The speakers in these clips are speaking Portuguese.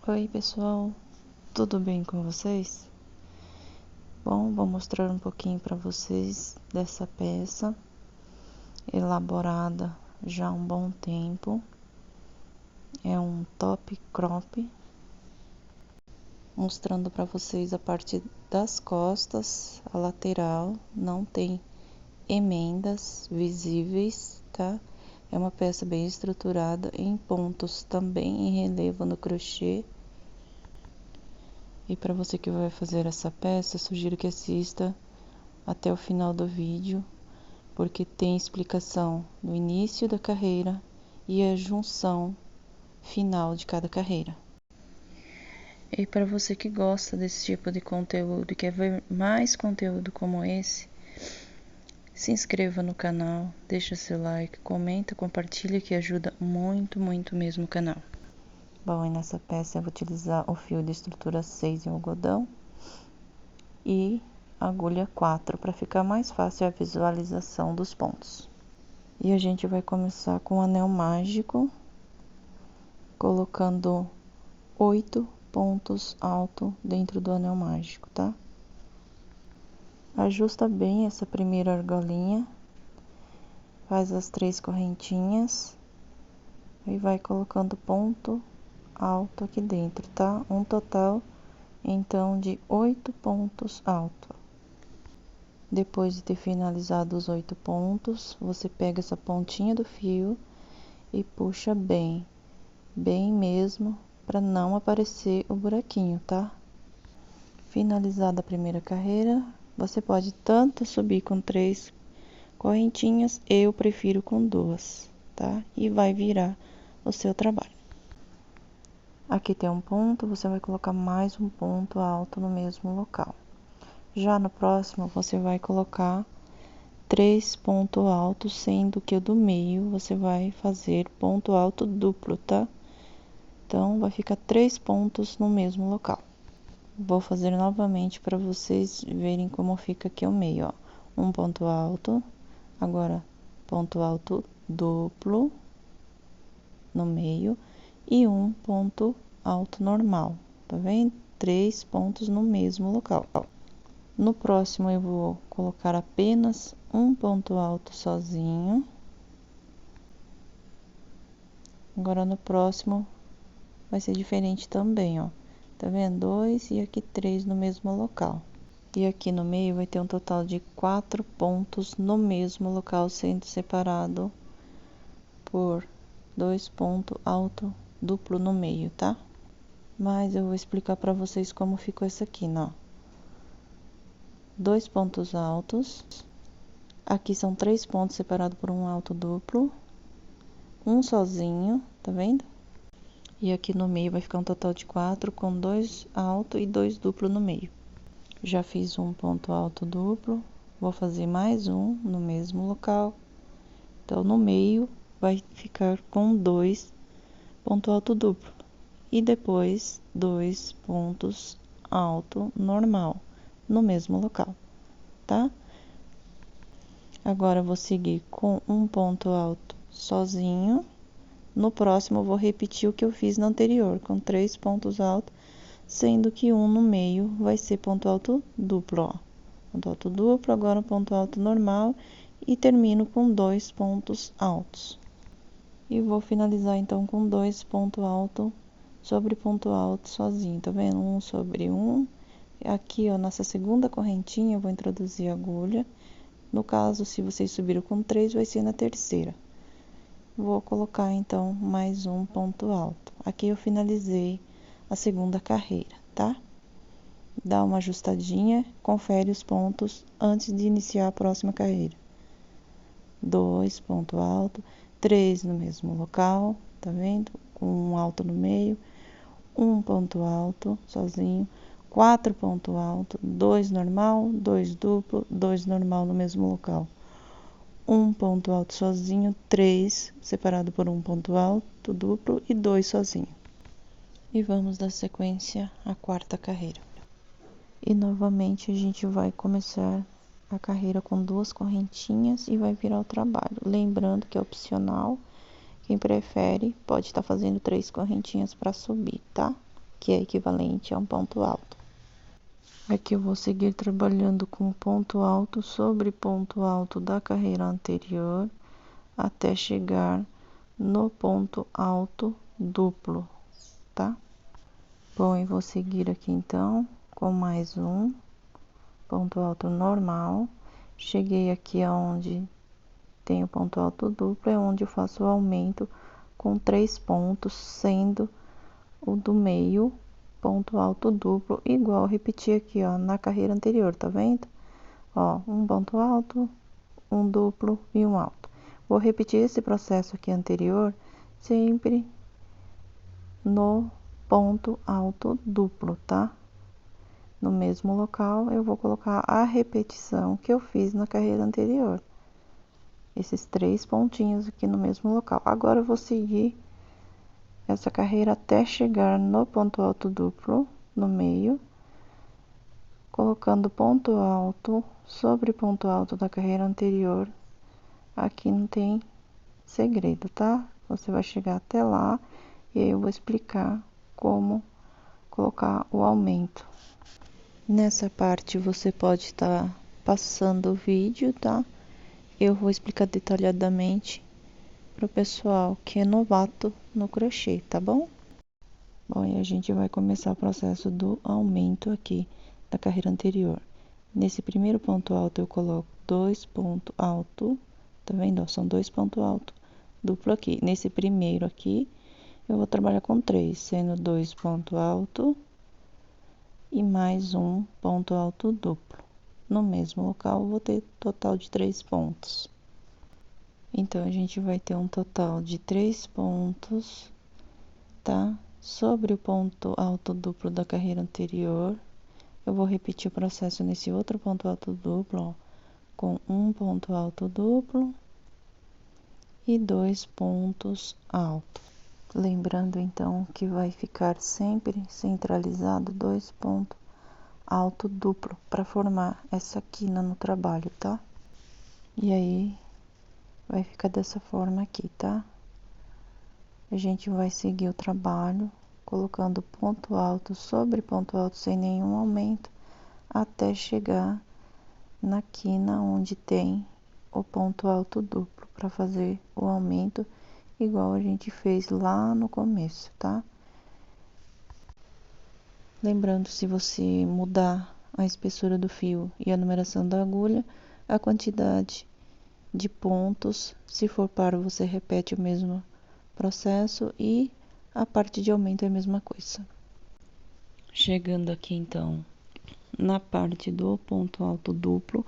Oi pessoal, tudo bem com vocês? Bom, vou mostrar um pouquinho para vocês dessa peça elaborada já há um bom tempo. É um top crop, mostrando para vocês a parte das costas, a lateral, não tem emendas visíveis, tá? É uma peça bem estruturada em pontos também em relevo no crochê. E para você que vai fazer essa peça, sugiro que assista até o final do vídeo, porque tem explicação no início da carreira e a junção final de cada carreira. E para você que gosta desse tipo de conteúdo e quer ver mais conteúdo como esse, se inscreva no canal, deixa seu like, comenta, compartilha, que ajuda muito, muito mesmo o canal. Bom, e nessa peça eu vou utilizar o fio de estrutura 6 em algodão e agulha 4 para ficar mais fácil a visualização dos pontos. E a gente vai começar com o anel mágico, colocando 8 pontos altos dentro do anel mágico, tá? Ajusta bem essa primeira argolinha, faz as 3 correntinhas e vai colocando ponto alto aqui dentro, tá? Um total, então, de 8 pontos altos. Depois de ter finalizado os 8 pontos, você pega essa pontinha do fio e puxa bem, bem mesmo, para não aparecer o buraquinho, tá? Finalizada a primeira carreira, você pode tanto subir com 3 correntinhas, eu prefiro com 2, tá? E vai virar o seu trabalho. Aqui tem um ponto, você vai colocar mais um ponto alto no mesmo local. Já no próximo, você vai colocar 3 pontos altos, sendo que o do meio você vai fazer ponto alto duplo, tá? Então, vai ficar 3 pontos no mesmo local. Vou fazer novamente para vocês verem como fica aqui o meio, ó. Um ponto alto, agora ponto alto duplo no meio e um ponto alto normal, tá vendo? 3 pontos no mesmo local. No próximo eu vou colocar apenas um ponto alto sozinho. Agora no próximo vai ser diferente também, ó. Tá vendo? 2 e aqui 3 no mesmo local. E aqui no meio vai ter um total de 4 pontos no mesmo local, sendo separado por 2 pontos alto duplo no meio, tá? Mas eu vou explicar para vocês como ficou essa aqui, ó. 2 pontos altos. Aqui são 3 pontos separados por um alto duplo. Um sozinho, tá vendo? E aqui no meio vai ficar um total de 4 com 2 alto e 2 duplo no meio. Já fiz um ponto alto duplo, vou fazer mais um no mesmo local. Então, no meio vai ficar com 2 ponto alto duplo e depois 2 pontos alto normal no mesmo local, tá? Agora, eu vou seguir com um ponto alto sozinho. No próximo, eu vou repetir o que eu fiz no anterior, com 3 pontos altos, sendo que um no meio vai ser ponto alto duplo, ó. Ponto alto duplo, agora um ponto alto normal e termino com 2 pontos altos. E vou finalizar então com 2 pontos altos sobre ponto alto sozinho, tá vendo? Um sobre um. Aqui, ó, nessa segunda correntinha, eu vou introduzir a agulha. No caso, se vocês subiram com 3, vai ser na terceira. Vou colocar então mais um ponto alto. Aqui eu finalizei a segunda carreira, tá? Dá uma ajustadinha, confere os pontos antes de iniciar a próxima carreira. 2 ponto alto, 3 no mesmo local, tá vendo? Um alto no meio, um ponto alto sozinho, 4 ponto alto, 2 normal, 2 duplo, 2 normal no mesmo local. Um ponto alto sozinho, 3 separado por um ponto alto duplo e 2 sozinho. E vamos dar sequência à quarta carreira. E novamente a gente vai começar a carreira com 2 correntinhas e vai virar o trabalho. Lembrando que é opcional, quem prefere pode estar fazendo 3 correntinhas para subir, tá? que é equivalente a um ponto alto. Aqui eu vou seguir trabalhando com ponto alto sobre ponto alto da carreira anterior até chegar no ponto alto duplo, tá? Bom, eu vou seguir aqui então com mais um ponto alto normal. Cheguei aqui aonde tem o ponto alto duplo, é onde eu faço o aumento com 3 pontos, sendo o do meio ponto alto duplo, igual repetir aqui, ó, na carreira anterior, tá vendo? Ó, um ponto alto, um duplo e um alto. Vou repetir esse processo aqui anterior, sempre no ponto alto duplo, tá? No mesmo local, eu vou colocar a repetição que eu fiz na carreira anterior. Esses 3 pontinhos aqui no mesmo local. Agora eu vou seguir essa carreira até chegar no ponto alto duplo, no meio, colocando ponto alto sobre ponto alto da carreira anterior. Aqui não tem segredo, tá? Você vai chegar até lá e aí eu vou explicar como colocar o aumento. Nessa parte você pode estar passando o vídeo, tá? Eu vou explicar detalhadamente para o pessoal que é novato no crochê, tá bom? Bom, e a gente vai começar o processo do aumento aqui da carreira anterior. Nesse primeiro ponto alto eu coloco 2 pontos altos, tá vendo? São 2 pontos altos duplo aqui. Nesse primeiro aqui eu vou trabalhar com 3, sendo 2 pontos altos e mais um ponto alto duplo. No mesmo local eu vou ter total de 3 pontos. Então, a gente vai ter um total de 3 pontos, tá? Sobre o ponto alto duplo da carreira anterior, eu vou repetir o processo nesse outro ponto alto duplo, ó, com um ponto alto duplo e 2 pontos altos. Lembrando, então, que vai ficar sempre centralizado 2 pontos alto duplo para formar essa quina no trabalho, tá? E aí, vai ficar dessa forma aqui, tá? A gente vai seguir o trabalho, colocando ponto alto sobre ponto alto sem nenhum aumento, até chegar na quina onde tem o ponto alto duplo, para fazer o aumento igual a gente fez lá no começo, tá? Lembrando, se você mudar a espessura do fio e a numeração da agulha, a quantidade de pontos, se for par, você repete o mesmo processo e a parte de aumento é a mesma coisa. Chegando aqui então na parte do ponto alto duplo,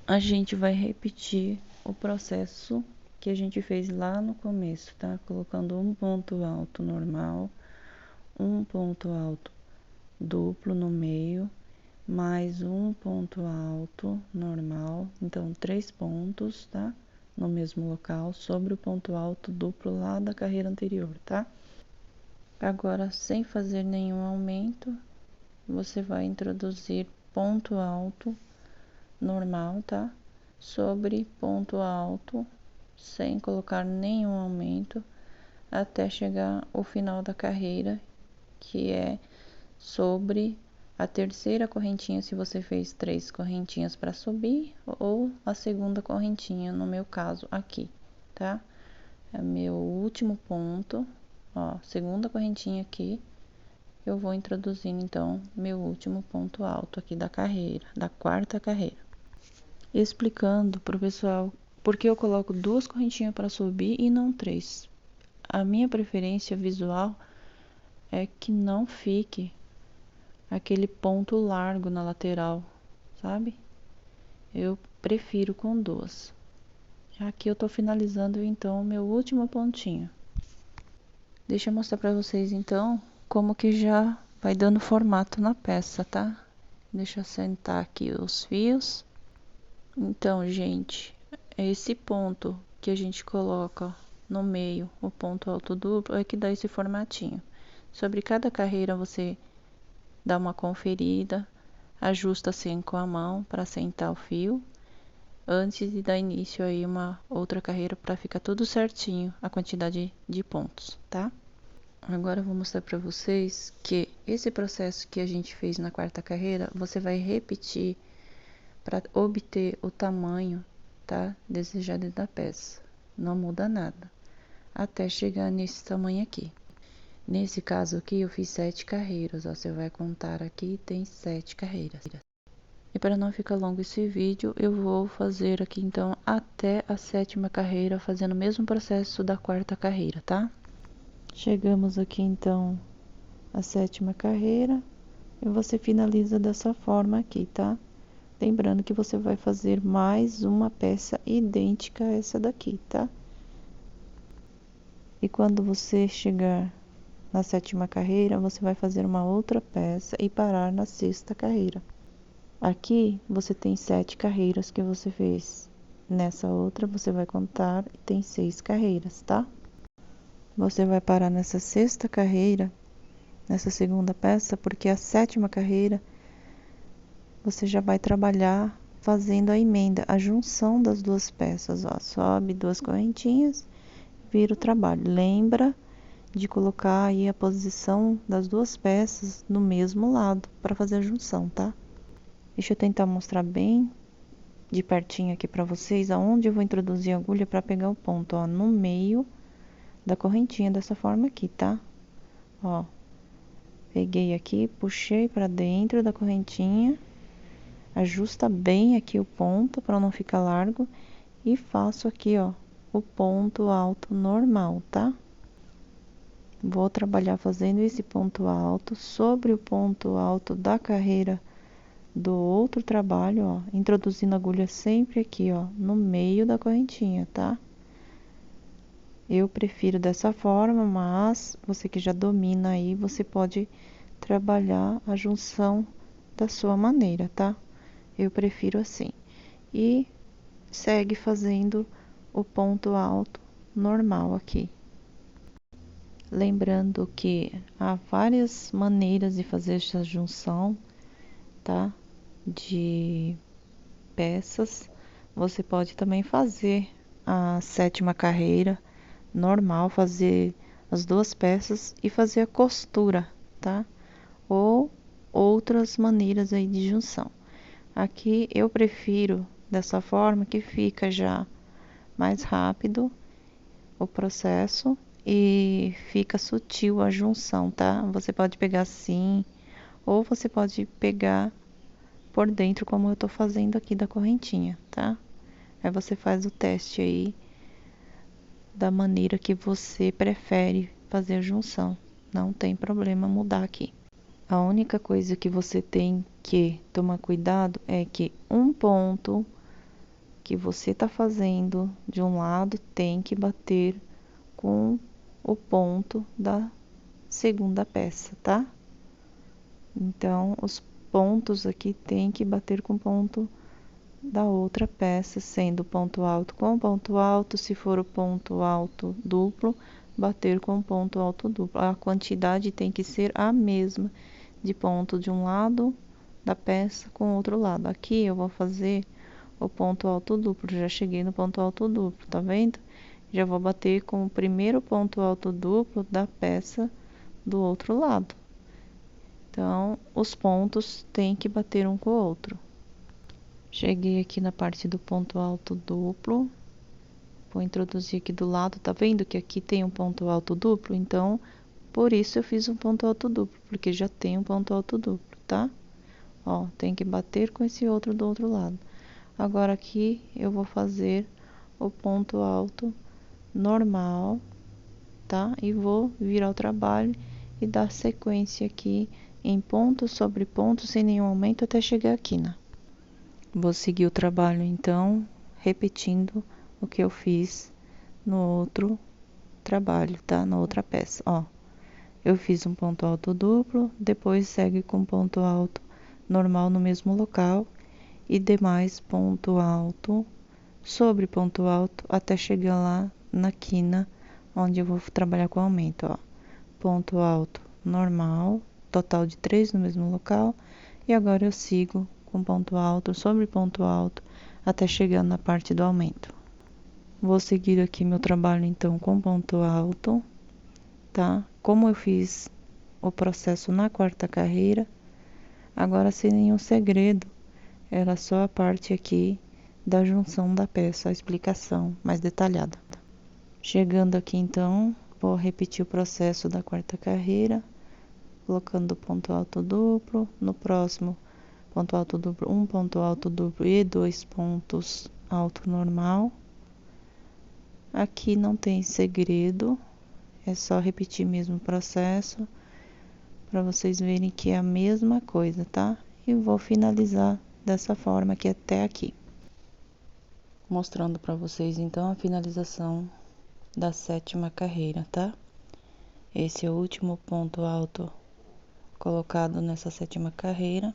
a gente vai repetir o processo que a gente fez lá no começo, tá? Colocando um ponto alto normal, um ponto alto duplo no meio, mais um ponto alto normal, então 3 pontos, tá? No mesmo local, sobre o ponto alto duplo lá da carreira anterior, tá? Agora, sem fazer nenhum aumento, você vai introduzir ponto alto normal, tá? Sobre ponto alto, sem colocar nenhum aumento, até chegar ao final da carreira, que é sobre a terceira correntinha, se você fez 3 correntinhas para subir, ou a segunda correntinha, no meu caso aqui, tá? É meu último ponto, ó, segunda correntinha aqui, eu vou introduzindo então meu último ponto alto aqui da carreira, da quarta carreira. Explicando pro pessoal por que eu coloco 2 correntinhas para subir e não 3. A minha preferência visual é que não fique aquele ponto largo na lateral, sabe? Eu prefiro com 2. Aqui eu tô finalizando então o meu último pontinho. Deixa eu mostrar pra vocês então como que já vai dando formato na peça, tá? Deixa eu sentar aqui os fios. Então, gente, é esse ponto que a gente coloca no meio, o ponto alto duplo, é que dá esse formatinho. Sobre cada carreira você dá uma conferida, ajusta assim com a mão para sentar o fio, antes de dar início aí uma outra carreira para ficar tudo certinho, a quantidade de pontos, tá? Agora eu vou mostrar para vocês que esse processo que a gente fez na quarta carreira, você vai repetir para obter o tamanho, tá, desejado da peça. Não muda nada, até chegar nesse tamanho aqui. Nesse caso aqui, eu fiz 7 carreiras, ó, você vai contar aqui, tem 7 carreiras. E para não ficar longo esse vídeo, eu vou fazer aqui então até a 7ª carreira, fazendo o mesmo processo da quarta carreira, tá? Chegamos aqui então à 7ª carreira e você finaliza dessa forma aqui, tá? Lembrando que você vai fazer mais uma peça idêntica a essa daqui, tá? E quando você chegar na 7ª carreira, você vai fazer uma outra peça e parar na 6ª carreira. Aqui você tem 7 carreiras que você fez. Nessa outra você vai contar e tem 6 carreiras, tá? Você vai parar nessa 6ª carreira, nessa segunda peça, porque a 7ª carreira você já vai trabalhar fazendo a emenda, a junção das duas peças, ó. Sobe 2 correntinhas, vira o trabalho. Lembra de colocar aí a posição das duas peças no mesmo lado para fazer a junção, tá? Deixa eu tentar mostrar bem de pertinho aqui para vocês aonde eu vou introduzir a agulha para pegar o ponto, ó, no meio da correntinha dessa forma aqui, tá? Ó, peguei aqui, puxei para dentro da correntinha, ajusta bem aqui o ponto para não ficar largo e faço aqui, ó, o ponto alto normal, tá? Vou trabalhar fazendo esse ponto alto sobre o ponto alto da carreira do outro trabalho, ó, introduzindo a agulha sempre aqui, ó, no meio da correntinha, tá? Eu prefiro dessa forma, mas você que já domina aí, você pode trabalhar a junção da sua maneira, tá? Eu prefiro assim. E segue fazendo o ponto alto normal aqui. Lembrando que há várias maneiras de fazer essa junção, tá? De peças. Você pode também fazer a 7ª carreira normal, fazer as duas peças e fazer a costura, tá? Ou outras maneiras aí de junção. Aqui eu prefiro dessa forma que fica já mais rápido o processo e fica sutil a junção, tá? Você pode pegar assim, ou você pode pegar por dentro, como eu tô fazendo aqui da correntinha, tá? Aí você faz o teste aí da maneira que você prefere fazer a junção. Não tem problema mudar aqui. A única coisa que você tem que tomar cuidado é que um ponto que você tá fazendo de um lado tem que bater com o ponto da segunda peça, tá? Então, os pontos aqui tem que bater com o ponto da outra peça, sendo ponto alto com ponto alto, se for o ponto alto duplo, bater com ponto alto duplo. A quantidade tem que ser a mesma de ponto de um lado da peça com o outro lado. Aqui eu vou fazer o ponto alto duplo, já cheguei no ponto alto duplo, tá vendo? Já vou bater com o primeiro ponto alto duplo da peça do outro lado. Então, os pontos têm que bater um com o outro. Cheguei aqui na parte do ponto alto duplo. Vou introduzir aqui do lado, tá vendo que aqui tem um ponto alto duplo? Então, por isso eu fiz um ponto alto duplo, porque já tem um ponto alto duplo, tá? Ó, tem que bater com esse outro do outro lado. Agora aqui eu vou fazer o ponto alto normal, tá? E vou virar o trabalho e dar sequência aqui em ponto sobre ponto, sem nenhum aumento, até chegar aqui, né? Vou seguir o trabalho, então, repetindo o que eu fiz no outro trabalho, tá? Na outra peça, ó. Eu fiz um ponto alto duplo, depois segue com ponto alto normal no mesmo local e demais ponto alto sobre ponto alto até chegar lá na quina onde eu vou trabalhar com aumento, ó. Ponto alto normal, total de 3 no mesmo local, e agora eu sigo com ponto alto sobre ponto alto até chegar na parte do aumento. Vou seguir aqui meu trabalho então com ponto alto, tá? como eu fiz o processo na quarta carreira, agora sem nenhum segredo, era só a parte aqui da junção da peça, a explicação mais detalhada. Chegando aqui então, vou repetir o processo da quarta carreira, colocando ponto alto duplo, no próximo ponto alto duplo, um ponto alto duplo e 2 pontos alto normal. Aqui não tem segredo, é só repetir mesmo o processo para vocês verem que é a mesma coisa, tá? E vou finalizar dessa forma aqui até aqui. Mostrando para vocês então a finalização da sétima carreira, tá? Esse é o último ponto alto colocado nessa sétima carreira.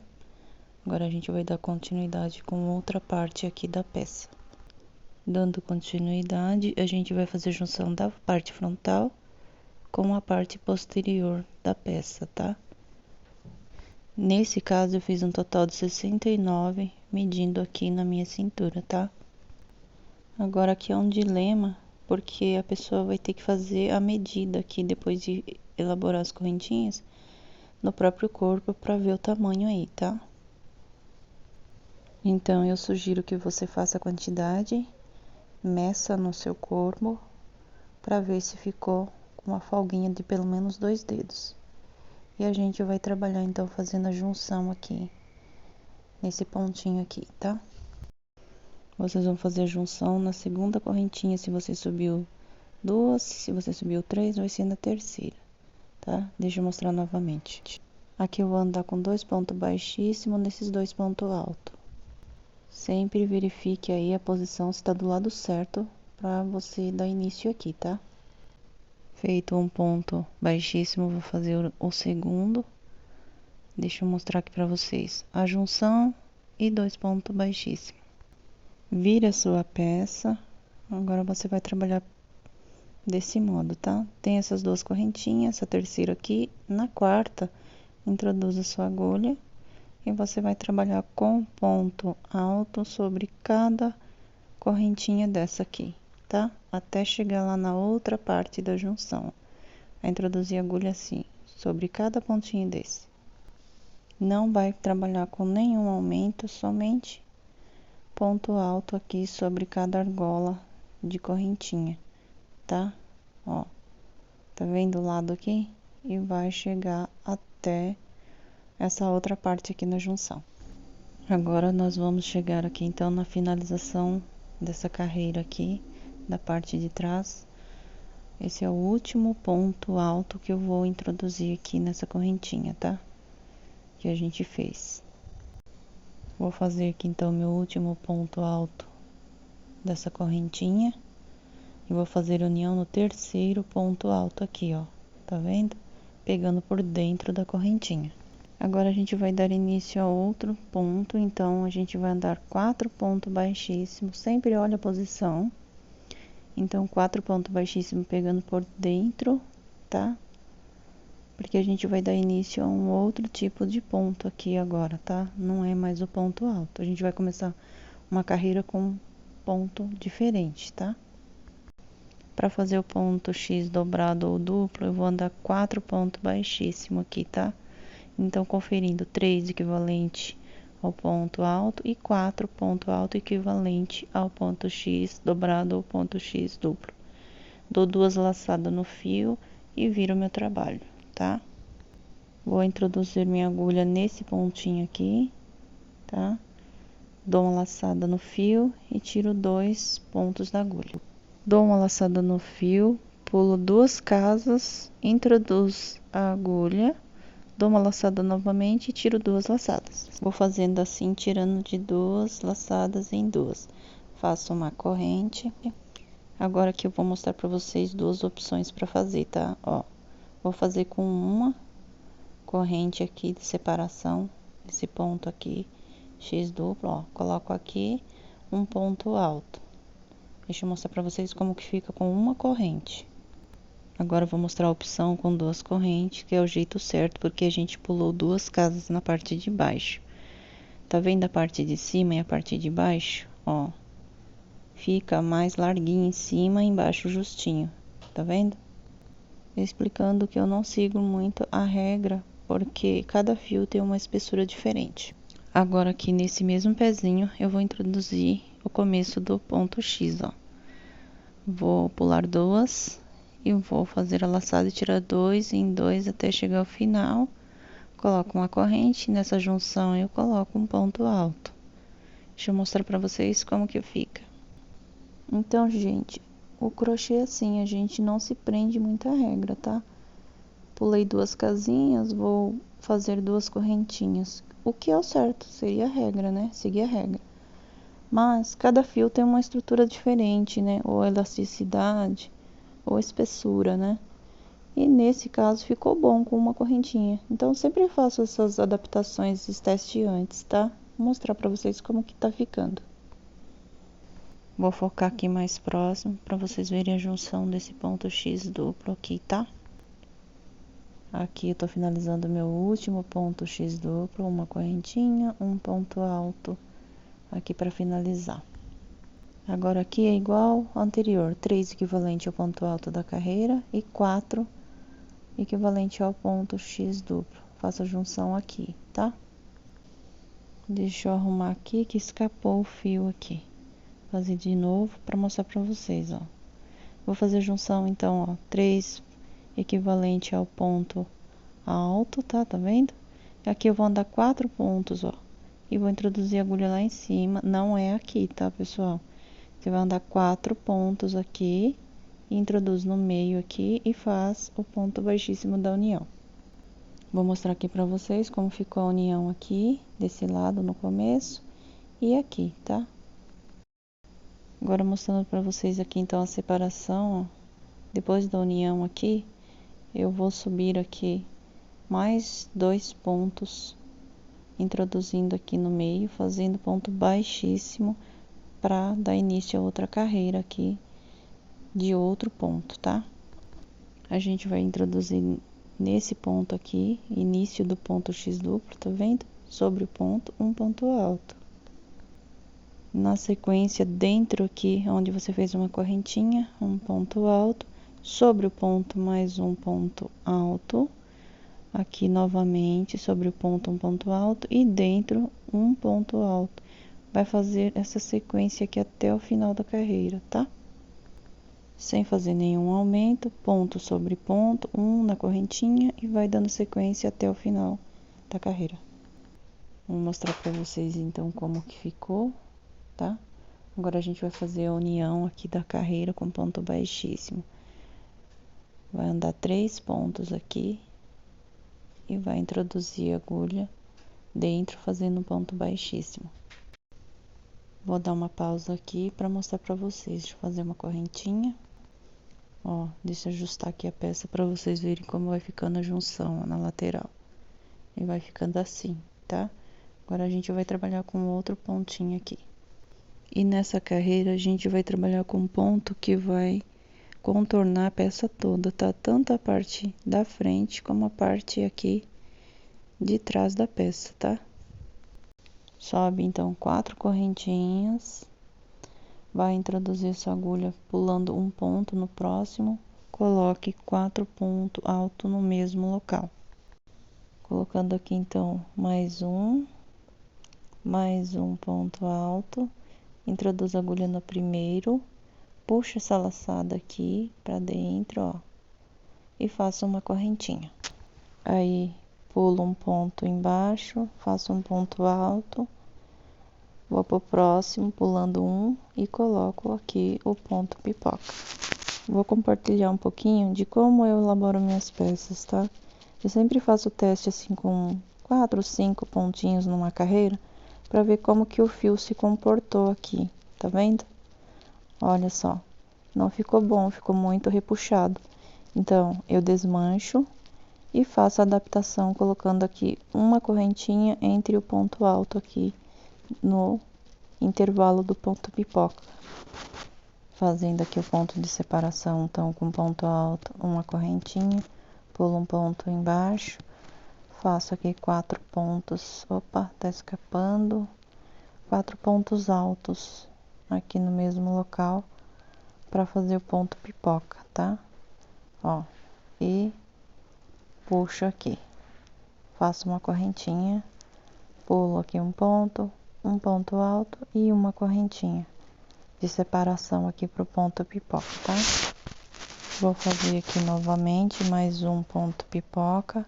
Agora a gente vai dar continuidade com outra parte aqui da peça. Dando continuidade, a gente vai fazer junção da parte frontal com a parte posterior da peça, tá? Nesse caso, eu fiz um total de 69, medindo aqui na minha cintura, tá? Agora aqui é um dilema, porque a pessoa vai ter que fazer a medida aqui, depois de elaborar as correntinhas, no próprio corpo, para ver o tamanho aí, tá? Então, eu sugiro que você faça a quantidade, meça no seu corpo, para ver se ficou com uma folguinha de pelo menos 2 dedos. E a gente vai trabalhar então fazendo a junção aqui, nesse pontinho aqui, tá? Vocês vão fazer a junção na segunda correntinha, se você subiu 2, se você subiu 3, vai ser na terceira, tá? Deixa eu mostrar novamente. Aqui eu vou andar com 2 pontos baixíssimos nesses 2 pontos altos. Sempre verifique aí a posição se tá do lado certo, para você dar início aqui, tá? Feito um ponto baixíssimo, vou fazer o segundo. Deixa eu mostrar aqui para vocês. A junção e 2 pontos baixíssimos. Vira a sua peça. Agora você vai trabalhar desse modo, tá? Tem essas 2 correntinhas, essa terceira aqui. Na quarta, introduz a sua agulha e você vai trabalhar com ponto alto sobre cada correntinha dessa aqui, tá? Até chegar lá na outra parte da junção. Vai introduzir a agulha assim, sobre cada pontinho desse. Não vai trabalhar com nenhum aumento, somente ponto alto aqui sobre cada argola de correntinha, tá? Ó, tá vendo o lado aqui? E vai chegar até essa outra parte aqui na junção. Agora nós vamos chegar aqui então na finalização dessa carreira aqui, da parte de trás. Esse é o último ponto alto que eu vou introduzir aqui nessa correntinha, tá? Que a gente fez. Vou fazer aqui então meu último ponto alto dessa correntinha e vou fazer união no terceiro ponto alto aqui, ó, tá vendo? Pegando por dentro da correntinha. Agora a gente vai dar início a outro ponto, então a gente vai andar 4 pontos baixíssimos, sempre olha a posição. Então 4 pontos baixíssimos pegando por dentro, tá? Porque a gente vai dar início a um outro tipo de ponto aqui agora, tá? Não é mais o ponto alto. A gente vai começar uma carreira com ponto diferente, tá? Para fazer o ponto X dobrado ou duplo, eu vou andar 4 pontos baixíssimos aqui, tá? Então, conferindo 3 equivalente ao ponto alto e 4 ponto alto equivalente ao ponto X dobrado ou ponto X duplo. Dou 2 laçadas no fio e viro meu trabalho, tá? Vou introduzir minha agulha nesse pontinho aqui, tá? Dou uma laçada no fio e tiro 2 pontos da agulha. Dou uma laçada no fio, pulo 2 casas, introduzo a agulha, dou uma laçada novamente e tiro 2 laçadas. Vou fazendo assim, tirando de 2 laçadas em 2. Faço uma corrente. Agora aqui eu vou mostrar para vocês 2 opções para fazer, tá? Ó, vou fazer com uma corrente aqui de separação, esse ponto aqui, X duplo, ó, coloco aqui um ponto alto. Deixa eu mostrar para vocês como que fica com uma corrente. Agora eu vou mostrar a opção com 2 correntes, que é o jeito certo, porque a gente pulou 2 casas na parte de baixo. Tá vendo a parte de cima e a parte de baixo? Ó, fica mais larguinho em cima e embaixo justinho, tá vendo? explicando que eu não sigo muito a regra, porque cada fio tem uma espessura diferente. Agora aqui nesse mesmo pezinho, eu vou introduzir o começo do ponto X, ó. Vou pular 2 e vou fazer a laçada e tirar 2 em 2 até chegar ao final. Coloco uma corrente, nessa junção eu coloco um ponto alto. Deixa eu mostrar pra vocês como que fica. Então, gente, o crochê assim, a gente não se prende muito à regra, tá? Pulei 2 casinhas, vou fazer 2 correntinhas. O que é o certo, seria a regra, né? Seguir a regra. Mas cada fio tem uma estrutura diferente, né? Ou elasticidade, ou espessura, né? E nesse caso ficou bom com uma correntinha. Então eu sempre faço essas adaptações, esses testes antes, tá? Vou mostrar pra vocês como que tá ficando. Vou focar aqui mais próximo pra vocês verem a junção desse ponto X duplo aqui, tá? Aqui eu tô finalizando meu último ponto X duplo, uma correntinha, um ponto alto aqui pra finalizar. Agora aqui é igual ao anterior, 3 equivalente ao ponto alto da carreira e 4 equivalente ao ponto X duplo. Faço a junção aqui, tá? Deixa eu arrumar aqui que escapou o fio aqui. Fazer de novo para mostrar para vocês, ó. Vou fazer a junção então, ó, 3 equivalente ao ponto alto, tá? Tá vendo? Aqui eu vou andar 4 pontos, ó. E vou introduzir a agulha lá em cima. Não é aqui, tá, pessoal? Você vai andar 4 pontos aqui, introduz no meio aqui e faz o ponto baixíssimo da união. Vou mostrar aqui pra vocês como ficou a união aqui, desse lado no começo e aqui, tá? Agora mostrando pra vocês aqui então a separação, ó. Depois da união aqui, eu vou subir aqui mais 2 pontos, introduzindo aqui no meio, fazendo ponto baixíssimo para dar início a outra carreira aqui de outro ponto, tá? A gente vai introduzir nesse ponto aqui, início do ponto X duplo, tá vendo? Sobre o ponto, um ponto alto. Na sequência, dentro aqui, onde você fez uma correntinha, um ponto alto, sobre o ponto mais um ponto alto, aqui novamente, sobre o ponto um ponto alto e dentro um ponto alto. Vai fazer essa sequência aqui até o final da carreira, tá? Sem fazer nenhum aumento, ponto sobre ponto, um na correntinha e vai dando sequência até o final da carreira. Vou mostrar pra vocês então como que ficou, tá? Agora a gente vai fazer a união aqui da carreira com ponto baixíssimo. Vai andar 3 pontos aqui e vai introduzir a agulha dentro fazendo um ponto baixíssimo. Vou dar uma pausa aqui pra mostrar pra vocês. Deixa eu fazer uma correntinha. Ó, deixa eu ajustar aqui a peça pra vocês verem como vai ficando a junção, ó, na lateral. E vai ficando assim, tá? Agora a gente vai trabalhar com outro pontinho aqui. E nessa carreira a gente vai trabalhar com um ponto que vai contornar a peça toda, tá? Tanto a parte da frente como a parte aqui de trás da peça, tá? Sobe então 4 correntinhas. Vai introduzir sua agulha pulando um ponto no próximo, coloque 4 pontos altos no mesmo local. Colocando aqui então mais um ponto alto, introduz a agulha no primeiro, puxa essa laçada aqui pra dentro, ó, e faça uma correntinha. Aí pulo um ponto embaixo, faço um ponto alto. Vou pro próximo, pulando um e coloco aqui o ponto pipoca. Vou compartilhar um pouquinho de como eu elaboro minhas peças, tá? Eu sempre faço o teste assim com 4 ou 5 pontinhos numa carreira, pra ver como que o fio se comportou aqui, tá vendo? Olha só, não ficou bom, ficou muito repuxado. Então, eu desmancho e faço a adaptação colocando aqui uma correntinha entre o ponto alto aqui no intervalo do ponto pipoca, fazendo aqui o ponto de separação, então com ponto alto, uma correntinha, pulo um ponto embaixo, faço aqui 4 pontos, opa, tá escapando, 4 pontos altos aqui no mesmo local para fazer o ponto pipoca, tá? Ó, e puxo aqui. Faço uma correntinha, pulo aqui um ponto alto e uma correntinha de separação aqui pro ponto pipoca, tá? Vou fazer aqui novamente mais um ponto pipoca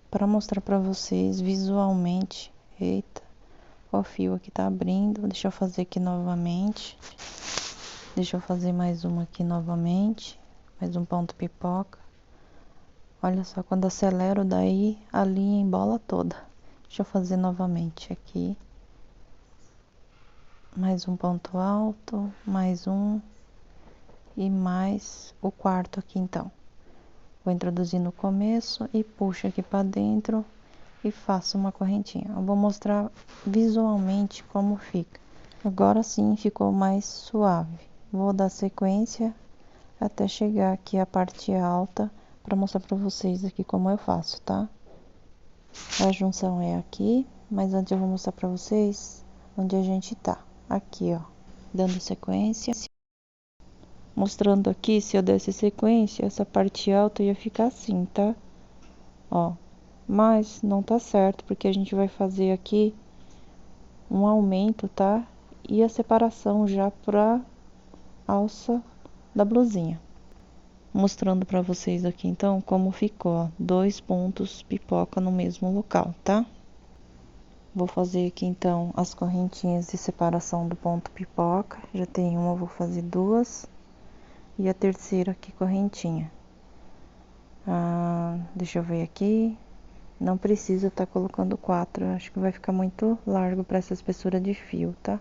para mostrar para vocês visualmente. Eita, o fio aqui tá abrindo. Deixa eu fazer aqui novamente. Deixa eu fazer mais uma aqui novamente, mais um ponto pipoca. Olha só, quando acelero daí a linha embola toda. Deixa eu fazer novamente aqui. Mais um ponto alto, mais um e mais o quarto aqui então. Vou introduzir no começo e puxo aqui para dentro e faço uma correntinha. Eu vou mostrar visualmente como fica. Agora sim ficou mais suave. Vou dar sequência até chegar aqui a parte alta para mostrar para vocês aqui como eu faço, tá? A junção é aqui, mas antes eu vou mostrar para vocês onde a gente tá. Aqui, ó, dando sequência. Mostrando aqui, se eu desse sequência, essa parte alta ia ficar assim, tá? Ó, mas não tá certo, porque a gente vai fazer aqui um aumento, tá? E a separação já pra alça da blusinha. Mostrando pra vocês aqui, então, como ficou, ó, 2 pontos pipoca no mesmo local, tá? Vou fazer aqui, então, as correntinhas de separação do ponto pipoca. Já tem uma, vou fazer duas. E a terceira aqui, correntinha. Deixa eu ver aqui. Não precisa estar colocando 4, acho que vai ficar muito largo para essa espessura de fio, tá?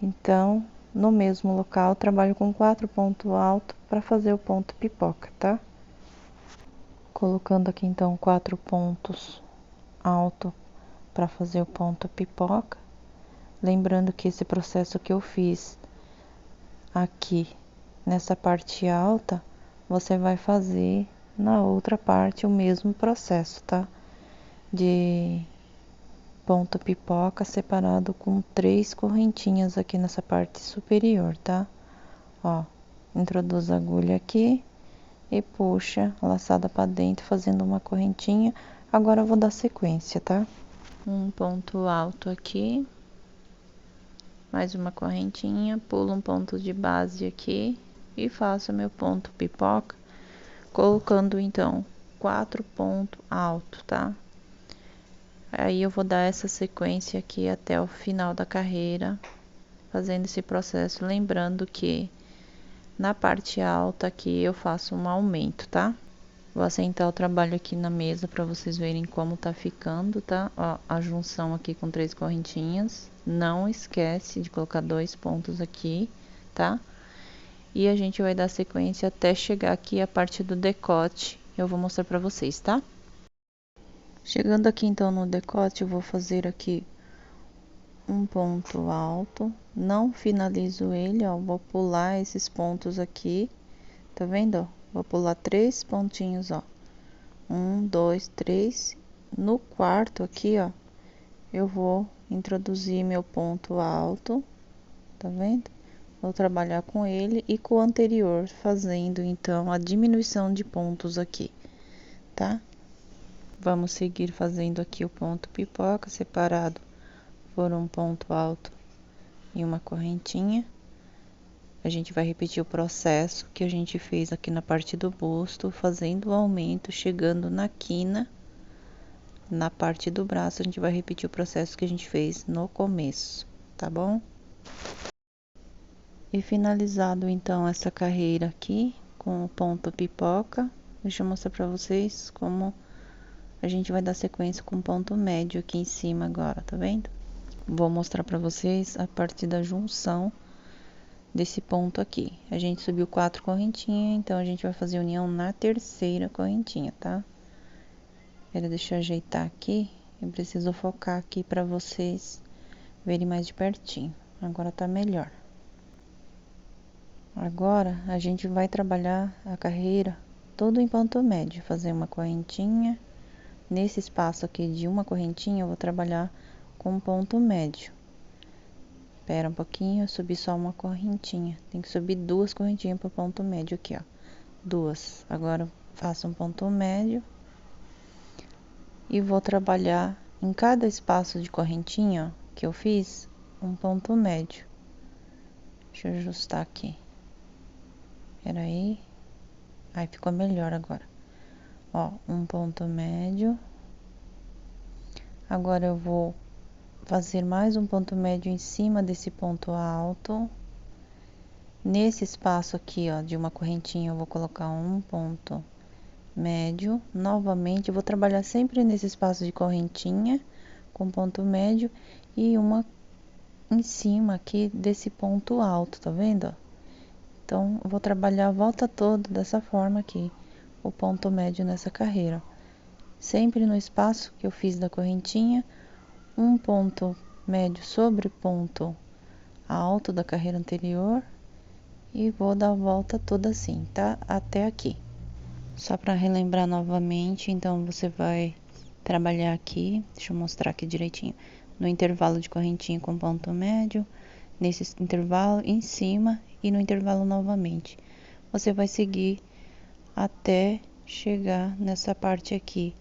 Então, no mesmo local, trabalho com 4 pontos altos para fazer o ponto pipoca, tá? Colocando aqui, então, 4 pontos altos para fazer o ponto pipoca. Lembrando que esse processo que eu fiz aqui nessa parte alta, você vai fazer na outra parte o mesmo processo, tá? De ponto pipoca separado com 3 correntinhas aqui nessa parte superior, tá? Ó, introduz a agulha aqui e puxa a laçada para dentro fazendo uma correntinha. Agora eu vou dar sequência, tá? Um ponto alto aqui, mais uma correntinha, pulo um ponto de base aqui e faço meu ponto pipoca, colocando então 4 pontos altos, tá? Aí eu vou dar essa sequência aqui até o final da carreira, fazendo esse processo, lembrando que na parte alta aqui eu faço um aumento, tá? Vou assentar o trabalho aqui na mesa para vocês verem como tá ficando, tá? Ó, a junção aqui com 3 correntinhas. Não esquece de colocar 2 pontos aqui, tá? E a gente vai dar sequência até chegar aqui a parte do decote. Eu vou mostrar para vocês, tá? Chegando aqui então no decote, eu vou fazer aqui um ponto alto. Não finalizo ele, ó. Vou pular esses pontos aqui, tá vendo, ó? Vou pular 3 pontinhos, ó. 1, 2, 3. No quarto aqui, ó, eu vou introduzir meu ponto alto, tá vendo? Vou trabalhar com ele e com o anterior, fazendo então a diminuição de pontos aqui, tá? Vamos seguir fazendo aqui o ponto pipoca separado por um ponto alto e uma correntinha. A gente vai repetir o processo que a gente fez aqui na parte do busto, fazendo o aumento, chegando na quina. Na parte do braço, a gente vai repetir o processo que a gente fez no começo, tá bom? E finalizado, então, essa carreira aqui com o ponto pipoca, deixa eu mostrar pra vocês como a gente vai dar sequência com ponto médio aqui em cima agora, tá vendo? Vou mostrar pra vocês a partir da junção desse ponto aqui. A gente subiu 4 correntinhas, então a gente vai fazer união na terceira correntinha, tá? Deixa eu ajeitar aqui, eu preciso focar aqui pra vocês verem mais de pertinho. Agora tá melhor. Agora a gente vai trabalhar a carreira todo em ponto médio, fazer uma correntinha. Nesse espaço aqui de uma correntinha, eu vou trabalhar com ponto médio. Espera um pouquinho, eu subi só uma correntinha. Tem que subir 2 correntinhas para ponto médio aqui, ó. 2. Agora faço um ponto médio e vou trabalhar em cada espaço de correntinha que eu fiz um ponto médio. Deixa eu ajustar aqui. Peraí. Aí ficou melhor agora. Ó, um ponto médio. Agora eu vou fazer mais um ponto médio em cima desse ponto alto. Nesse espaço aqui, ó, de uma correntinha, eu vou colocar um ponto médio. Novamente, eu vou trabalhar sempre nesse espaço de correntinha, com ponto médio, e uma em cima aqui desse ponto alto, tá vendo? Então, eu vou trabalhar a volta toda dessa forma aqui, o ponto médio nessa carreira. Sempre no espaço que eu fiz da correntinha, um ponto médio sobre ponto alto da carreira anterior e vou dar a volta toda assim, tá? Até aqui. Só para relembrar novamente, então você vai trabalhar aqui, deixa eu mostrar aqui direitinho, no intervalo de correntinha com ponto médio, nesse intervalo em cima e no intervalo novamente. Você vai seguir até chegar nessa parte aqui.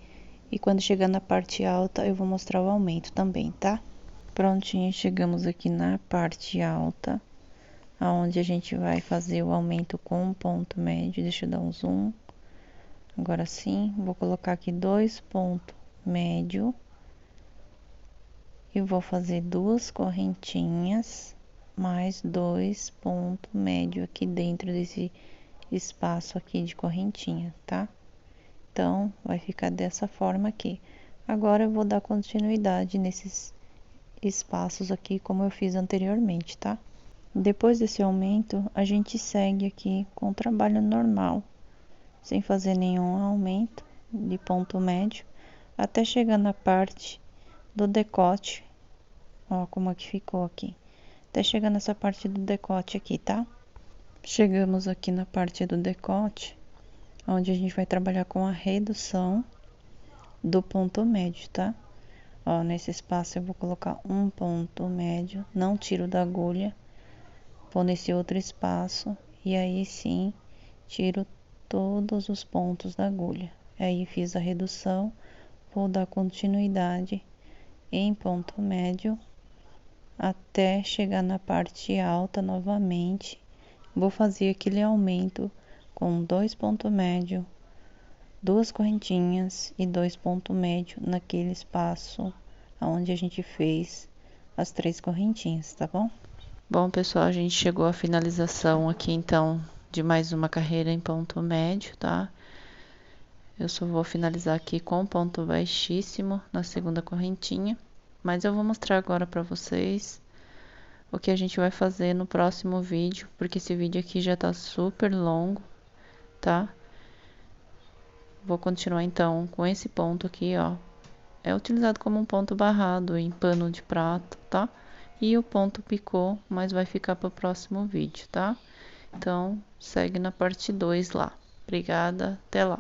E quando chegar na parte alta, eu vou mostrar o aumento também, tá? Prontinho, chegamos aqui na parte alta, aonde a gente vai fazer o aumento com um ponto médio. Deixa eu dar um zoom. Agora sim, vou colocar aqui 2 pontos médio e vou fazer 2 correntinhas mais 2 pontos médio aqui dentro desse espaço aqui de correntinha, tá? Então, vai ficar dessa forma aqui. Agora, eu vou dar continuidade nesses espaços aqui, como eu fiz anteriormente, tá? Depois desse aumento, a gente segue aqui com o trabalho normal, sem fazer nenhum aumento de ponto médio, até chegar na parte do decote. Ó, como é que ficou aqui. Até chegar nessa parte do decote aqui, tá? Chegamos aqui na parte do decote, onde a gente vai trabalhar com a redução do ponto médio, tá? Ó, nesse espaço eu vou colocar um ponto médio, não tiro da agulha, vou nesse outro espaço e aí sim tiro todos os pontos da agulha. Aí fiz a redução, vou dar continuidade em ponto médio até chegar na parte alta novamente. Vou fazer aquele aumento com 2 pontos médios, 2 correntinhas e 2 pontos médios naquele espaço onde a gente fez as 3 correntinhas, tá bom? Bom, pessoal, a gente chegou à finalização aqui, então, de mais uma carreira em ponto médio, tá? Eu só vou finalizar aqui com ponto baixíssimo na segunda correntinha, mas eu vou mostrar agora pra vocês o que a gente vai fazer no próximo vídeo, porque esse vídeo aqui já tá super longo, tá? Vou continuar então com esse ponto aqui, ó. É utilizado como um ponto barrado em pano de prato, tá? E o ponto picô, mas vai ficar para o próximo vídeo, tá? Então, segue na parte 2 lá. Obrigada, até lá.